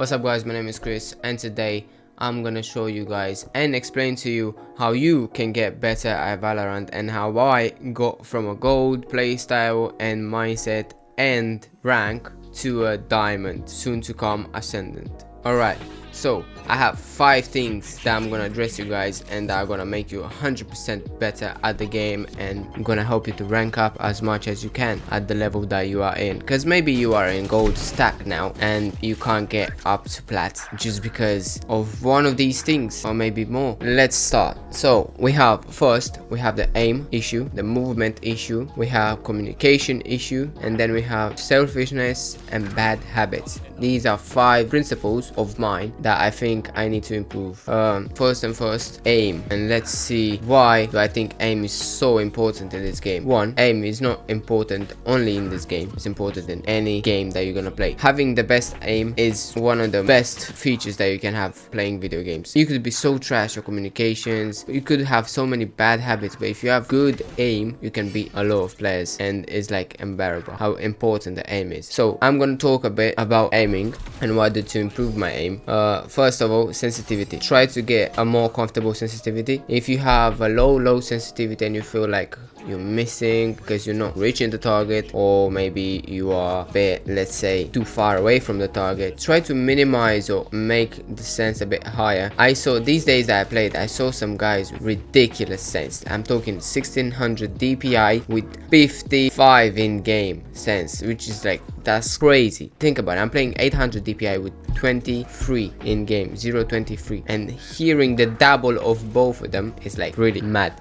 What's up guys, my name is Chris and today I'm gonna show you guys and explain to you how you can get better at Valorant and how I got from a gold playstyle and mindset and rank to a diamond, soon to come ascendant. Alright, so I have 5 things that I'm gonna address you guys and that are gonna make you 100% better at the game, and I'm gonna help you to rank up as much as you can at the level that you are in, because maybe you are in gold stack now and you can't get up to plat just because of one of these things or maybe more. Let's start. So we have the aim issue, the movement issue, we have communication issue, and then we have selfishness and bad habits. These are 5 principles of mine that I think I need to improve. First, aim, and let's see why do I think aim is so important in this game. One, aim is not important only in this game, it's important in any game that you're gonna play. Having the best aim is one of the best features that you can have playing video games. You could be so trash at communications, you could have so many bad habits, but if you have good aim you can beat a lot of players, and it's like unbearable how important the aim is. So I'm gonna talk a bit about aiming and what I did to improve my aim. First of all, sensitivity. Try to get a more comfortable sensitivity. If you have a low sensitivity and you feel like you're missing because you're not reaching the target, or maybe you are a bit, let's say, too far away from the target, try to minimize or make the sense a bit higher. I saw these days that I played, I saw some guys with ridiculous sense. I'm talking 1600 DPI with 55 in game sense, which is like, that's crazy. Think about it, I'm playing 800 DPI with 23 in game, 0.23, and hearing the double of both of them is like really mad.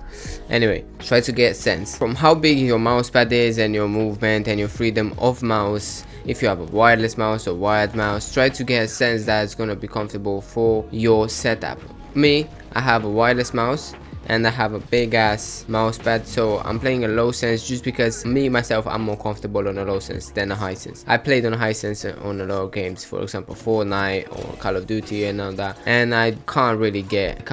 Anyway, try to get sense from how big your mouse pad is and your movement and your freedom of mouse. If you have a wireless mouse or wired mouse, try to get a sense that it's gonna be comfortable for your setup. Me, I have a wireless mouse and I have a big ass mouse pad, so I'm playing a low sense just because myself I'm more comfortable on a low sense than a high sense. I played on a high sense on a lot of games, for example Fortnite or Call of Duty and all that, and I can't really get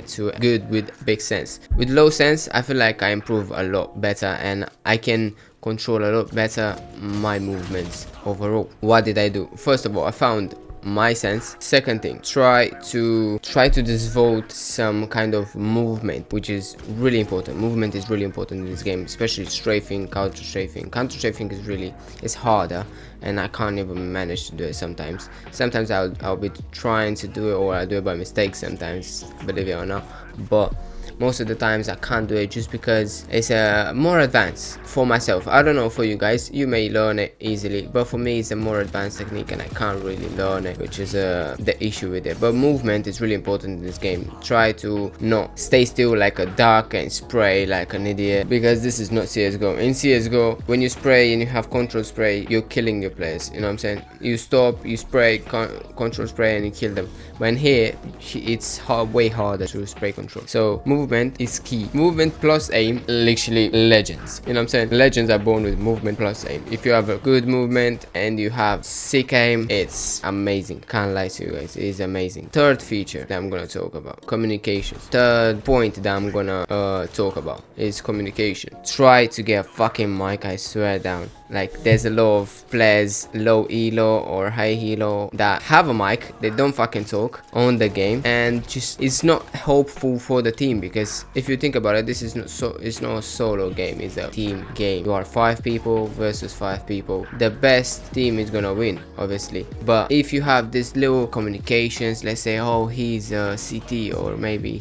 to good with big sense. With low sense I feel like I improve a lot better and I can control a lot better my movements overall. What did I do? First of all, I found my sense. Second thing, try to devote some kind of movement, which is really important. Movement is really important in this game, especially strafing, counter strafing. Counter strafing is harder, and I can't even manage to do it sometimes. Sometimes I'll be trying to do it, or I'll do it by mistake sometimes, believe it or not, but most of the times I can't do it just because it's more advanced for myself. I don't know for you guys, you may learn it easily, but for me it's a more advanced technique and I can't really learn it, which is the issue with it. But movement is really important in this game. Try to not stay still like a duck and spray like an idiot, because this is not CSGO. In CSGO, when you spray and you have control spray, you're killing your players, you know what I'm saying? You stop, you spray, control spray, and you kill them. When here it's way harder to spray control. So movement is key. Movement plus aim, literally legends, you know what I'm saying? Legends are born with movement plus aim. If you have a good movement and you have sick aim, it's amazing. Can't lie to you guys, it is amazing. Third feature that I'm gonna talk about, communication. Third point that I'm gonna talk about is communication. Try to get a fucking mic, I swear down. Like, there's a lot of players low elo or high elo that have a mic, they don't fucking talk on the game, and just it's not helpful for the team, because if you think about it, this is it's not a solo game, it's a team game. You are 5 people versus 5 people. The best team is gonna win, obviously. But if you have this little communications, let's say, oh, he's a CT, or maybe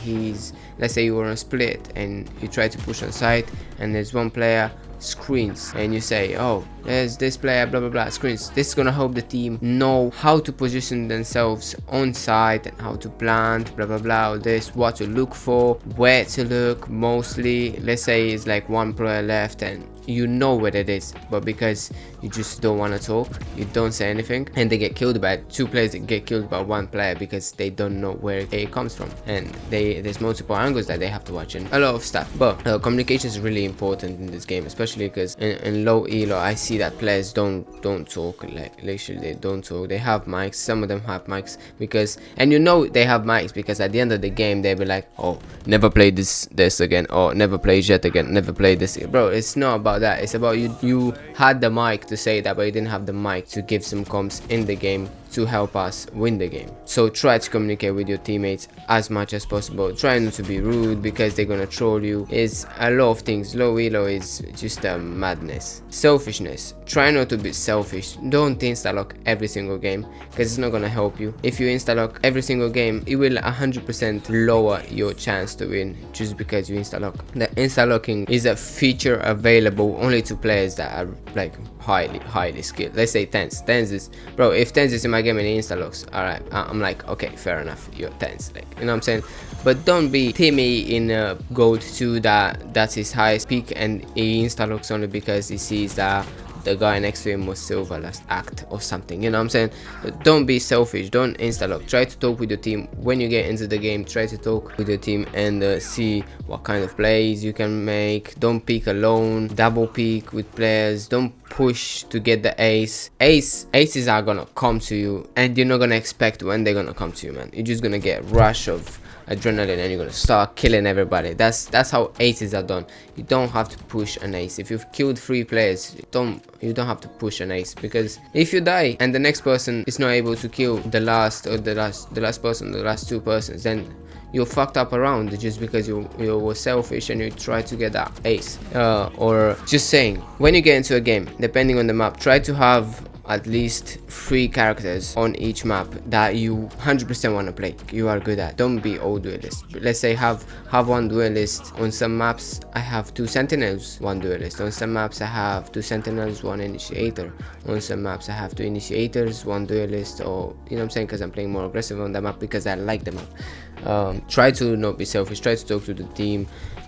let's say you were on split and you try to push on site and there's one player screens, and you say, oh, there's this player, blah blah blah, screens. This is gonna help the team know how to position themselves on site and how to plant, blah blah blah, all this, what to look for, where to look. Mostly, let's say it's like one player left and you know what it is, but because you just don't want to talk, you don't say anything, and they get killed by 2 players that get killed by 1 player because they don't know where it comes from, and there's multiple angles that they have to watch and a lot of stuff. But communication is really important in this game, especially because in low elo I see that players don't talk. Like, literally they don't talk. They have mics, some of them have mics, because, and you know they have mics because at the end of the game they'll be like, oh, never play this again, or never play Jet again, never play this. Bro, it's not about that. It's about you had the mic to say that, but you didn't have the mic to give some comms in the game to help us win the game. So try to communicate with your teammates as much as possible. Try not to be rude because they're gonna troll you. It's a lot of things. Low elo is just a madness. Selfishness. Try not to be selfish. Don't insta-lock every single game because it's not gonna help you. If you insta-lock every single game, it will 100% lower your chance to win just because you insta-lock. The insta-locking is a feature available only to players that are like highly skilled. Let's say Tens is, bro, if Tens is in my game and he insta-locks, alright, I'm like, okay, fair enough, you're Tens, like, you know what I'm saying? But don't be Timmy in Gold 2 that's his highest peak and he insta-locks only because he sees that the guy next to him was silver last act or something, you know what I'm saying? Don't be selfish, don't insta-lock. Try to talk with your team when you get into the game. Try to talk with your team and see what kind of plays you can make. Don't peek alone, double peek with players. Don't push to get the aces are gonna come to you and you're not gonna expect when they're gonna come to you, man. You're just gonna get rush of adrenaline and you're gonna start killing everybody. That's how aces are done. You don't have to push an ace. If you've killed 3 players, you don't have to push an ace, because if you die and the next person is not able to kill the last 2 persons, then you're fucked up around just because you were selfish and you try to get that ace. Or just saying, when you get into a game, depending on the map, try to have at least 3 characters on each map that you 100% want to play, you are good at. Don't be all duelist. Let's say have 1 duelist. On some maps I have 2 sentinels, 1 duelist. On some maps I have 2 sentinels, 1 initiator. On some maps I have 2 initiators, 1 duelist, or you know what I'm saying, because I'm playing more aggressive on that map because I like the map. Try to not be selfish. Try to talk to the team.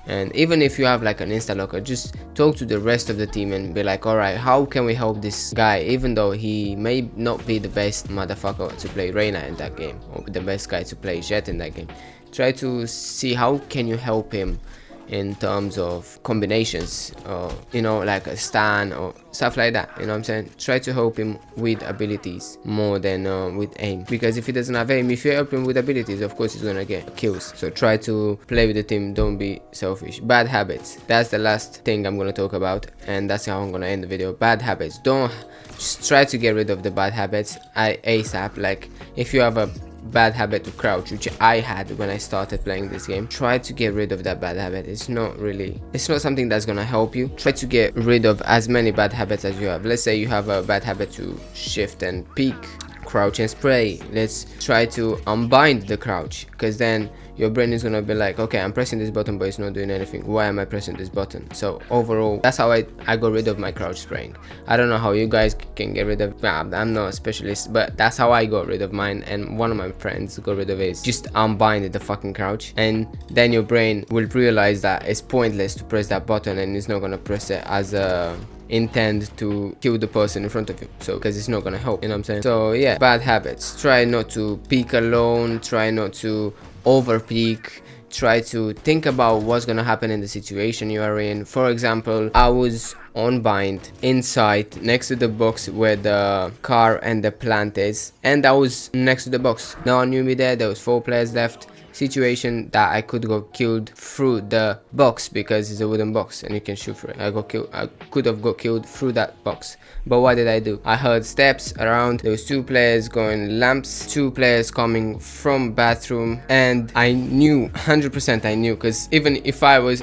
And even if you have like an insta-locker, just talk to the rest of the team and be like, alright, how can we help this guy, even though he may not be the best motherfucker to play Reyna in that game, or the best guy to play Jett in that game. Try to see how can you help him in terms of combinations, or you know, like a stun or stuff like that, you know what I'm saying? Try to help him with abilities more than with aim, because if he doesn't have aim, if you help him with abilities, of course he's gonna get kills. So try to play with the team, don't be selfish. Bad habits, that's the last thing I'm gonna talk about, and that's how I'm gonna end the video. Bad habits, just try to get rid of the bad habits ASAP. Like if you have a bad habit to crouch, which I had when I started playing this game, try to get rid of that bad habit. It's not something that's gonna help you. Try to get rid of as many bad habits as you have. Let's say you have a bad habit to shift and peek, crouch and spray. Let's try to unbind the crouch, because then your brain is gonna be like, okay, I'm pressing this button but it's not doing anything, why am I pressing this button? So overall, that's how I got rid of my crouch spraying. I don't know how you guys can get rid of, I'm not a specialist, but that's how I got rid of mine, and one of my friends got rid of it. Just unbind the fucking crouch, and then your brain will realize that it's pointless to press that button, and it's not gonna press it as a intend to kill the person in front of you, so because it's not gonna help, you know what I'm saying? So yeah, bad habits. Try not to peek alone, try not to over peek, try to think about what's gonna happen in the situation you are in. For example, I was on bind inside next to the box where the car and the plant is, and I was next to the box. No one knew me there was 4 players left. Situation that I could go killed through the box, because it's a wooden box and you can shoot through it. I could have got killed through that box, but what did I do? I heard steps around, there was 2 players going lamps, 2 players coming from bathroom, and I knew 100%, I knew, because even if I was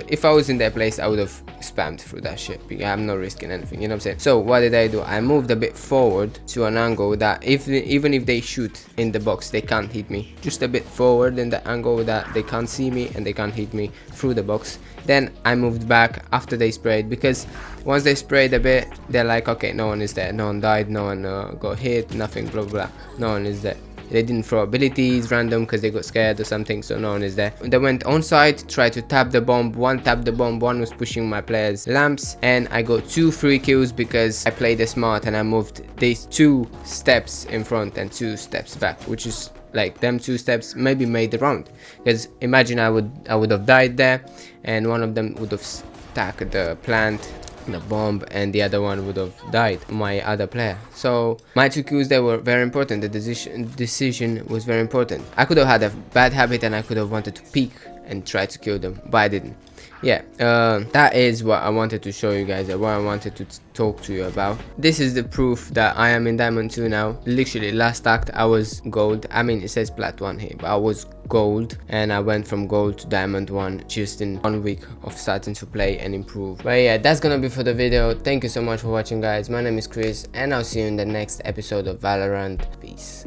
in their place, I would have spammed through that shit, because I'm not risking anything, you know what I'm saying? So what did I do? I moved a bit forward to an angle that even if they shoot in the box, they can't hit me. Just a bit forward in the angle that they can't see me and they can't hit me through the box. Then I moved back after they sprayed, because once they sprayed a bit, they're like, okay, no one is there, no one died, no one got hit, nothing, blah blah, no one is there. They didn't throw abilities random because they got scared or something, so no one is there. They went on site, tried to tap the bomb. One tapped the bomb, one was pushing my players' lamps, and I got 2 free kills because I played it smart and I moved these 2 steps in front and 2 steps back, which is like them 2 steps maybe made the round. Because imagine I would have died there, and one of them would have stacked the plant, the bomb, and the other one would have died, my other player. So my 2 kills, they were very important. The decision was very important. I could have had a bad habit and I could have wanted to peek and try to kill them, but I didn't. yeah, that is what I wanted to show you guys, what I wanted to talk to you about. This is the proof that I am in Diamond 2 now. Literally last act I was gold. I mean, it says plat 1 here, but I was gold, and I went from gold to Diamond 1 just in 1 week of starting to play and improve. But yeah, that's gonna be for the video. Thank you so much for watching, guys. My name is Chris, and I'll see you in the next episode of Valorant. Peace.